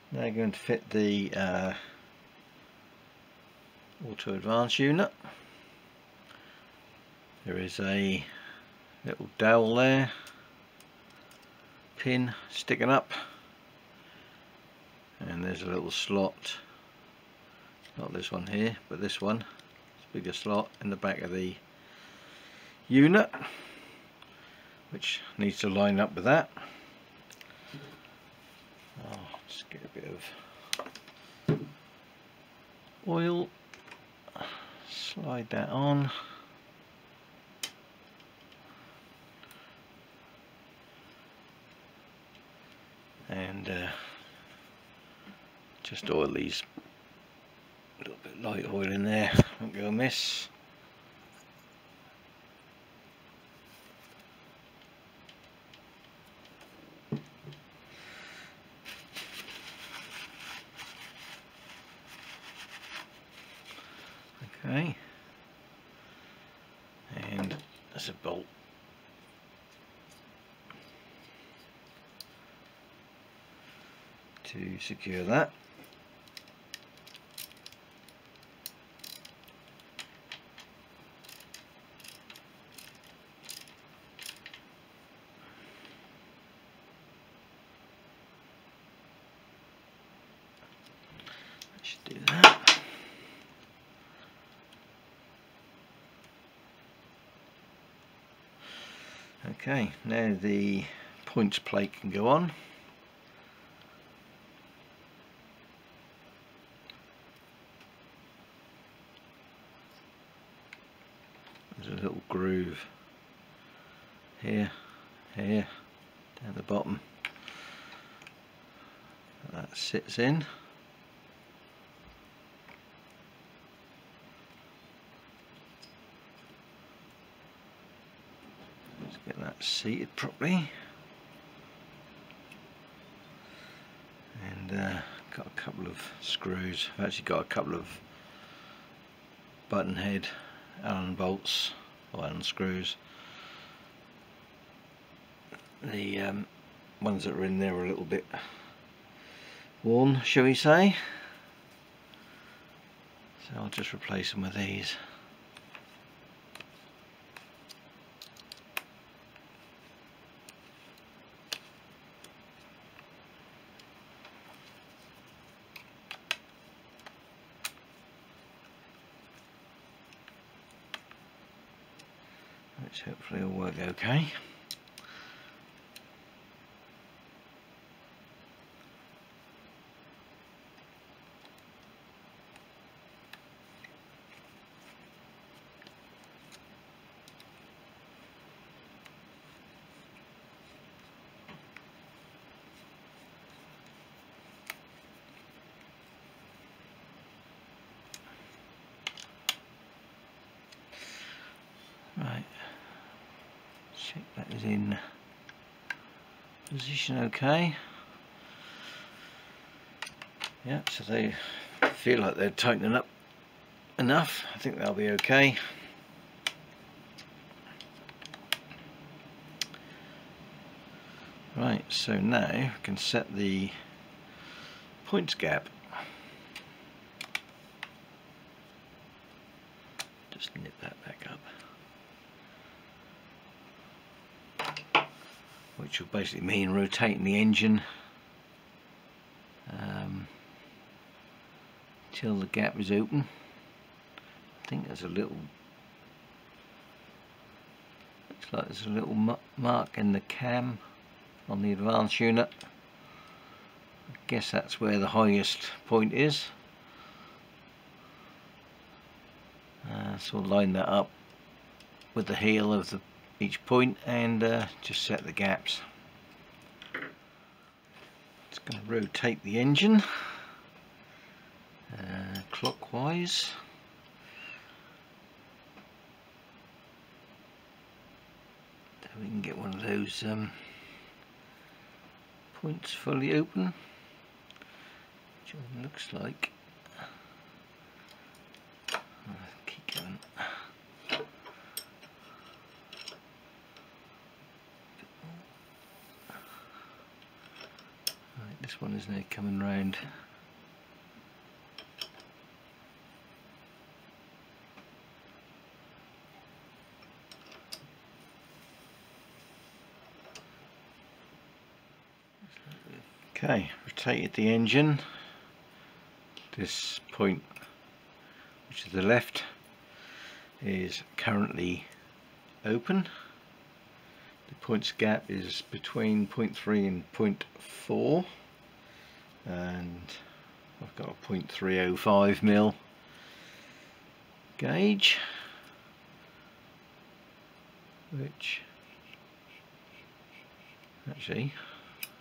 Now going to fit the auto advance unit. There is a little dowel there, pin sticking up, and there's a little slot, not this one here but this one, it's a bigger slot in the back of the unit which needs to line up with that. I'll just get a bit of oil, slide that on, and just oil these, a little bit light oil in there, won't go amiss. Okay, and there's a bolt. To secure that. I should do that. Okay, now the points plate can go on. There's a little groove here, here, down the bottom. That sits in. Let's get that seated properly. And got a couple of screws. I've actually got a couple of button head Allen bolts or Allen screws. The ones that are in there are a little bit worn, shall we say, so I'll just replace them with these. Which hopefully will work okay. Right, check that is in position okay. Yeah, so they feel like they're tightening up enough. I think they'll be okay. Right, so now I can set the points gap. Just nip that back up. Which will basically mean rotating the engine till the gap is open. I think there's a little, looks like there's a little mark in the cam on the advance unit. I guess that's where the highest point is. So we'll line that up with the heel of each point and just set the gaps. It's going to rotate the engine clockwise. So we can get one of those points fully open, which one looks like. Keep going. Right, This one is now coming round. Okay, rotated the engine. This point, which is the left, is currently open. The points gap is between 0.3 and 0.4, and I've got a 0.305mm gauge, which actually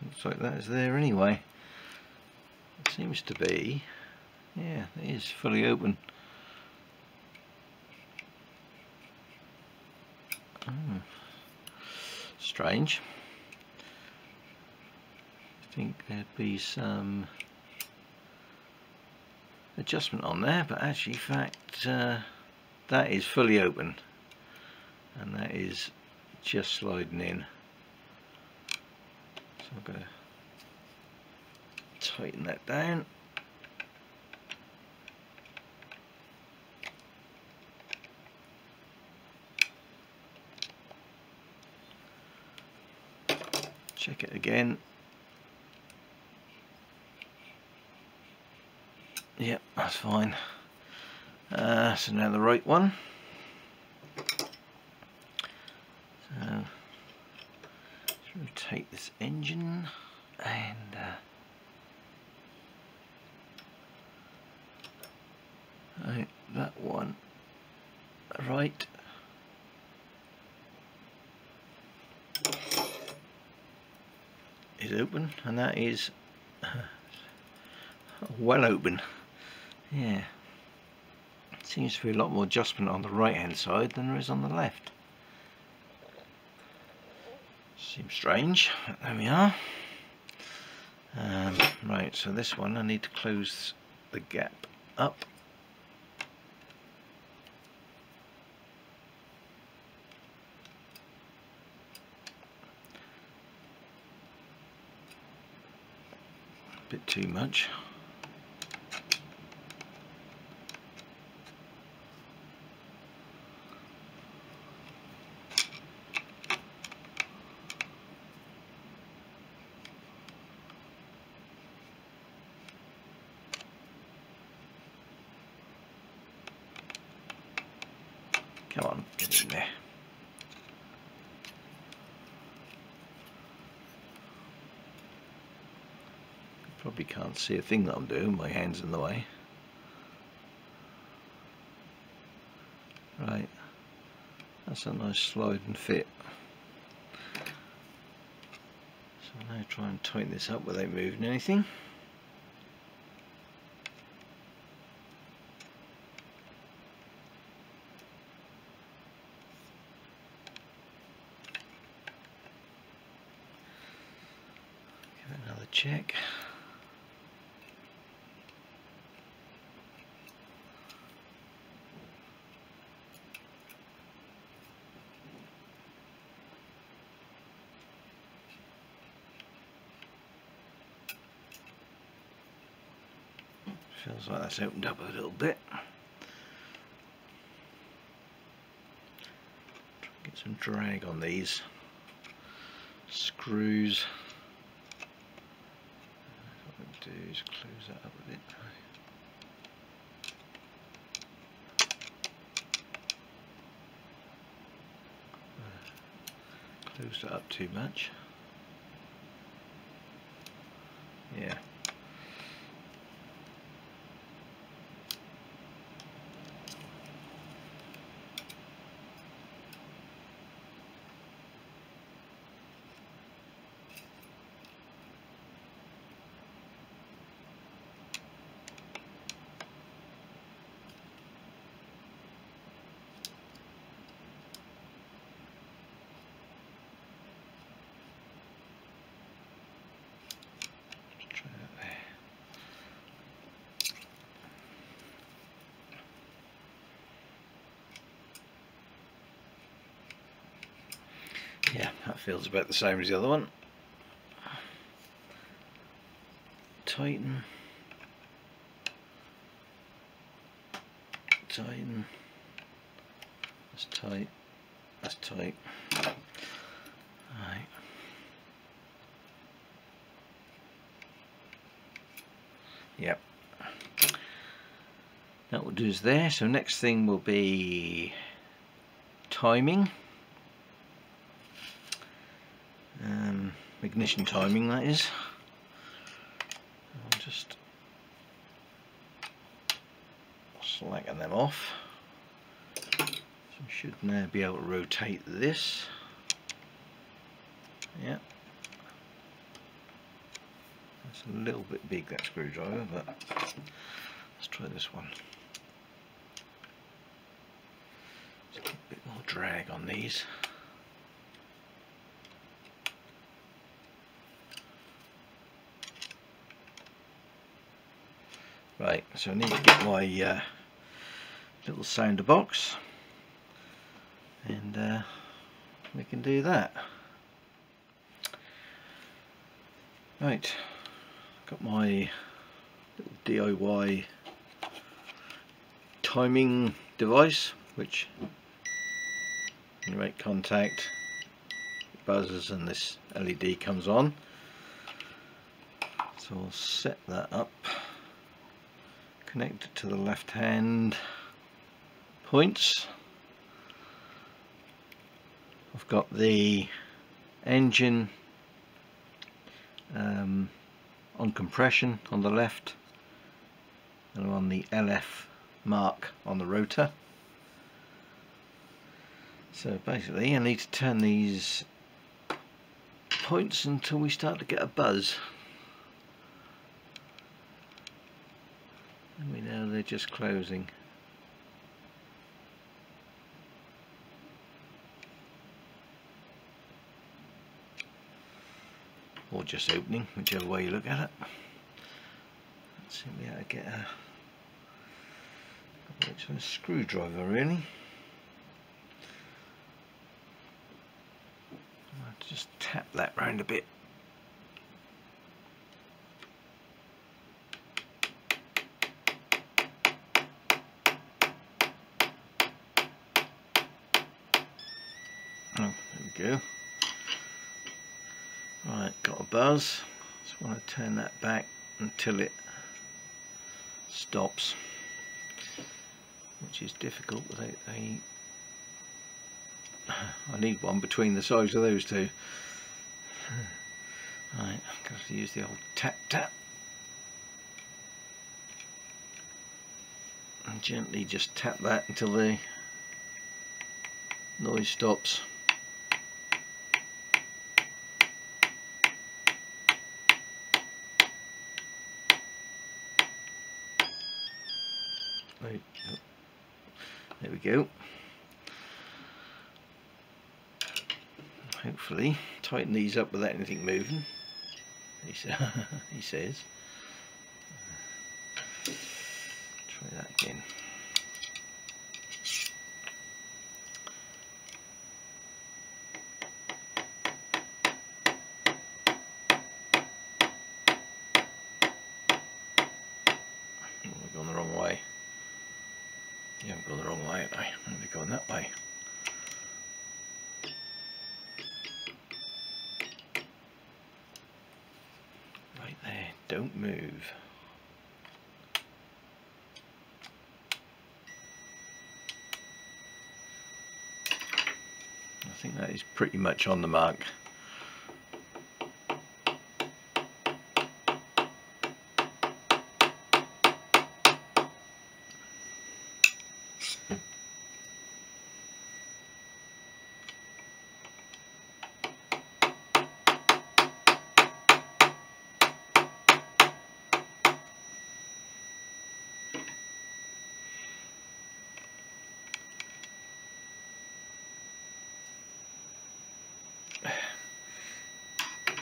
looks like that is there anyway. It seems to be, yeah, it is fully open. Strange. I think there'd be some adjustment on there, but actually, in fact, that is fully open, and that is just sliding in. So I'm going to tighten that down. Check it again. Yep, that's fine. So now the right one. So let's rotate this engine, and right, that one right. Is open, and that is well open. Yeah, seems to be a lot more adjustment on the right hand side than there is on the left. Seems strange, but there we are. Right, so this one I need to close the gap up. Bit too much. Come on, get in there. Probably can't see a thing that I'm doing, my hand's in the way. Right, that's a nice slide and fit. So now try and tighten this up without moving anything. Give it another check. Feels like that's opened up a little bit. Get some drag on these screws. What I'm going to do is close that up a bit. Close that up too much. Yeah. Yeah, that feels about the same as the other one. tighten, tighten. That's tight. That's tight. Right. Yep. That will do us there. So next thing will be timing. Ignition timing, that is. I'm just slacking them off. So I should now be able to rotate this. Yeah. That's a little bit big, that screwdriver, but let's try this one. Just a bit more drag on these. Right, so I need to get my little sounder box, and we can do that. Right, got my little DIY timing device, which when you make contact, it buzzes and this LED comes on. So I'll set that up. Connect it to the left hand points. I've got the engine on compression on the left and on the LF mark on the rotor. So basically I need to turn these points until we start to get a buzz. And we know they're just closing. Or just opening, whichever way you look at it. Let's see how to get a screwdriver really. I'll just tap that round a bit. Oh, there we go. Right, got a buzz. Just want to turn that back until it stops, which is difficult without a... I need one between the sides of those two. Right, I've got to use the old tap tap. And gently just tap that until the noise stops. There we go. Hopefully tighten these up without anything moving, he says. Try that again. We've gone the wrong way. You haven't gone the wrong way, have I? I've gone that way. Right there, don't move. I think that is pretty much on the mark.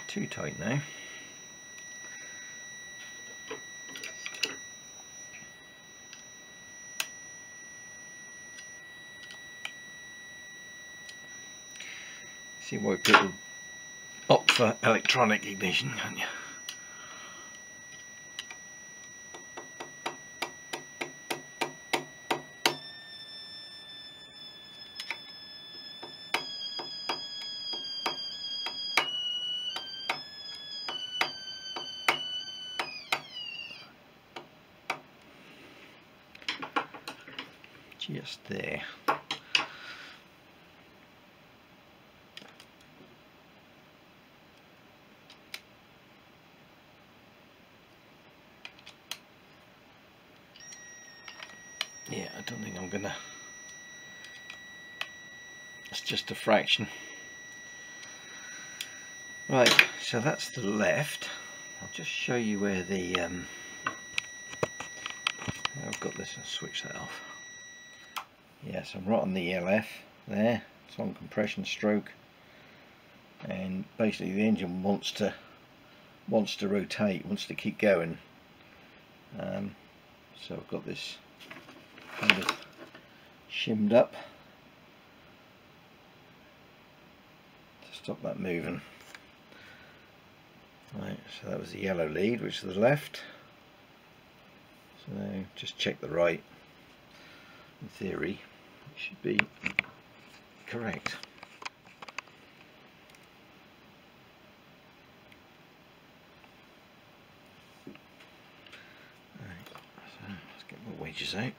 Too tight now. See why people opt for electronic ignition, can't you? just there. Yeah, I don't think I'm gonna, it's just a fraction. Right, so that's the left. I'll just show you where the I've got this, I'll switch that off. Yes, I'm right on the LF there. It's on compression stroke, and basically the engine wants to rotate, wants to keep going. So I've got this kind of shimmed up to stop that moving. Right, so that was the yellow lead, which is the left. So just check the right. In theory, it should be correct. Right, so let's get my wedges out.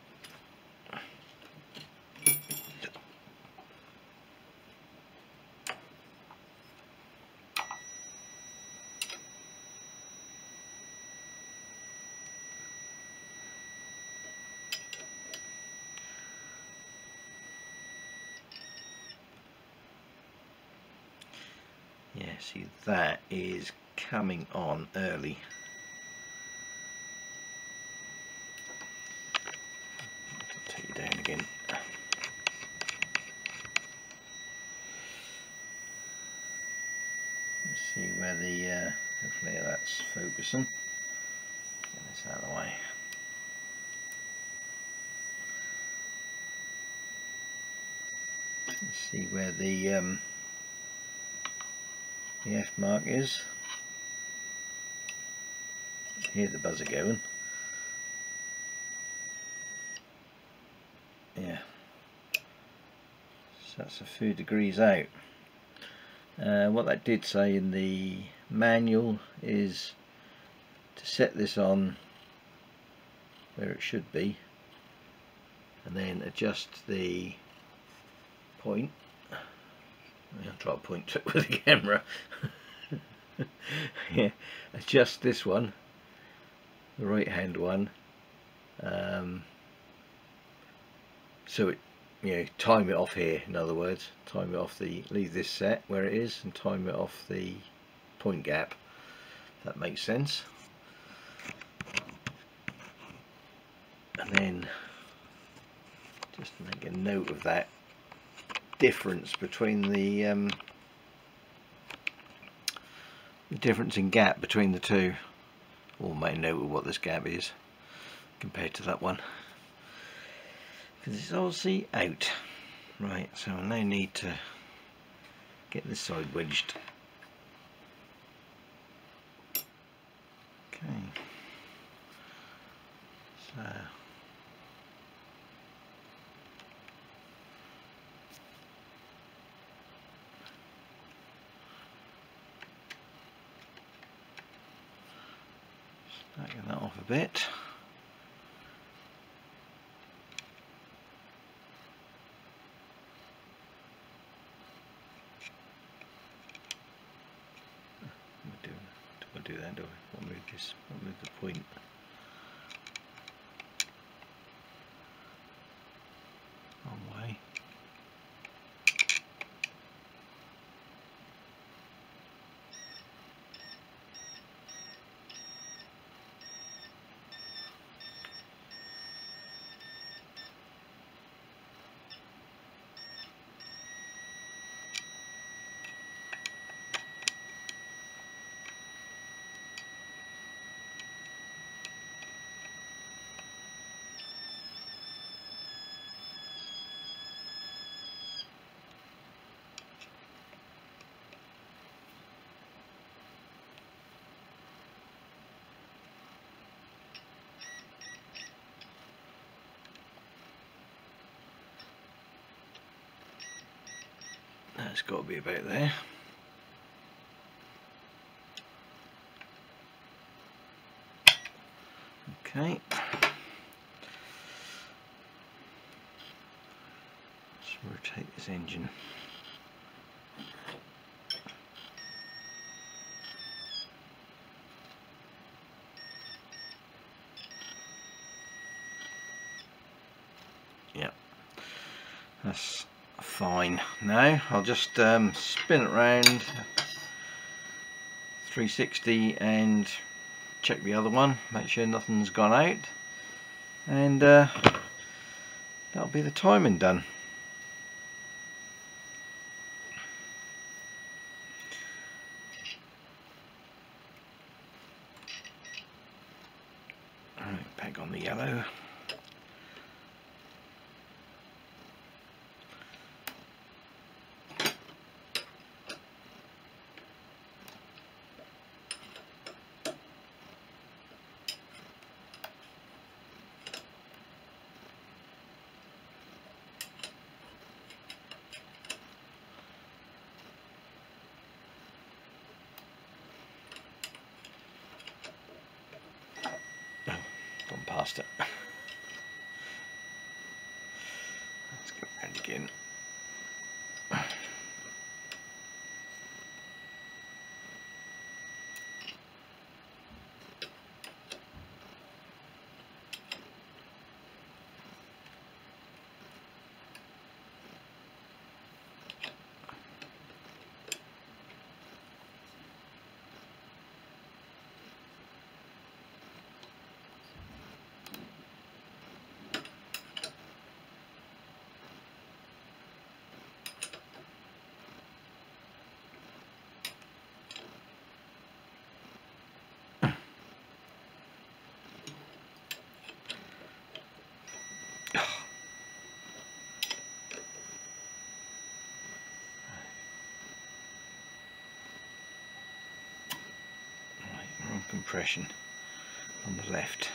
Yeah, see, that is coming on early. I'll take you down again. Let's see where the, hopefully that's focusing. Get this out of the way. Let's see where the F mark is. Hear the buzzer going. Yeah, so that's a few degrees out. What that did say in the manual is to set this on where it should be, and then adjust the point. I'll try to point to it with the camera. Yeah, adjust this one, the right hand one, so it, you know, time it off here. In other words, time it off the, leave this set where it is and time it off the point gap. If that makes sense. And then just make a note of that difference between the difference in gap between the two, or make a note of what this gap is compared to that one, because it's obviously out. Right, so I now need to get this side wedged. Okay, so snagging that off a bit. Do that, do I? I'll move this, I'll move the point. Wrong way. That's got to be about there. Okay. this engine. Yeah, that's fine. Now I'll just spin it round 360 and check the other one, make sure nothing's gone out, and that'll be the timing done. Right, back on the yellow. Gone past it. Let's go around again. Compression on the left,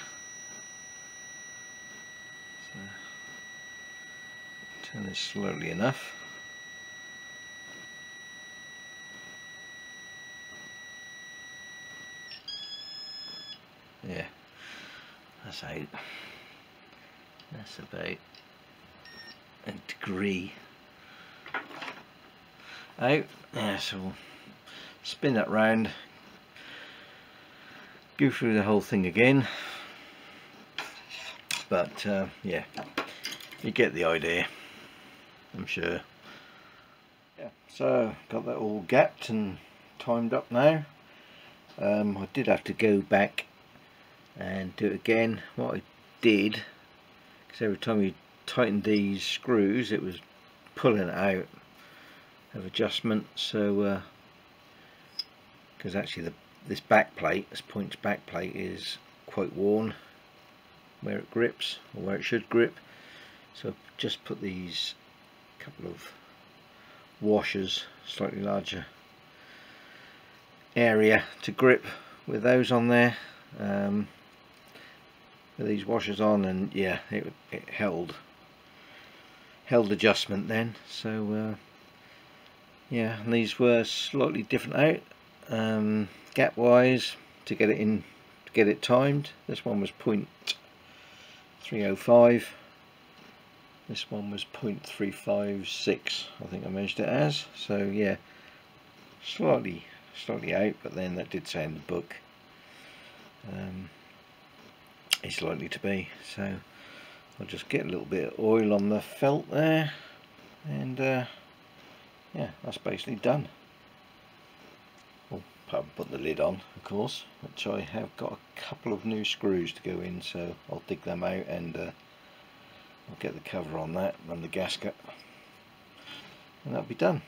so turn this slowly enough. Yeah, that's out. That's about a degree out. Yeah, so we'll spin that round, go through the whole thing again, but yeah, you get the idea, I'm sure. Yeah, so got that all gapped and timed up now. I did have to go back and do it again. What I did, because every time you tightened these screws it was pulling it out of adjustment, so because actually this back plate, this point's back plate, is quite worn where it grips, or where it should grip, so I've just put these couple of washers, slightly larger area to grip, with those on there, with these washers on, and yeah, it held adjustment then. So yeah, and these were slightly different out, gap wise, to get it in, to get it timed. This one was 0.305, this one was 0.356, I think I measured it as. So yeah, slightly out, but then that did say in the book it's likely to be. So I'll just get a little bit of oil on the felt there, and yeah, that's basically done. Well, put the lid on, of course, which I have got a couple of new screws to go in, so I'll dig them out, and I'll get the cover on that, run the gasket, and that'll be done.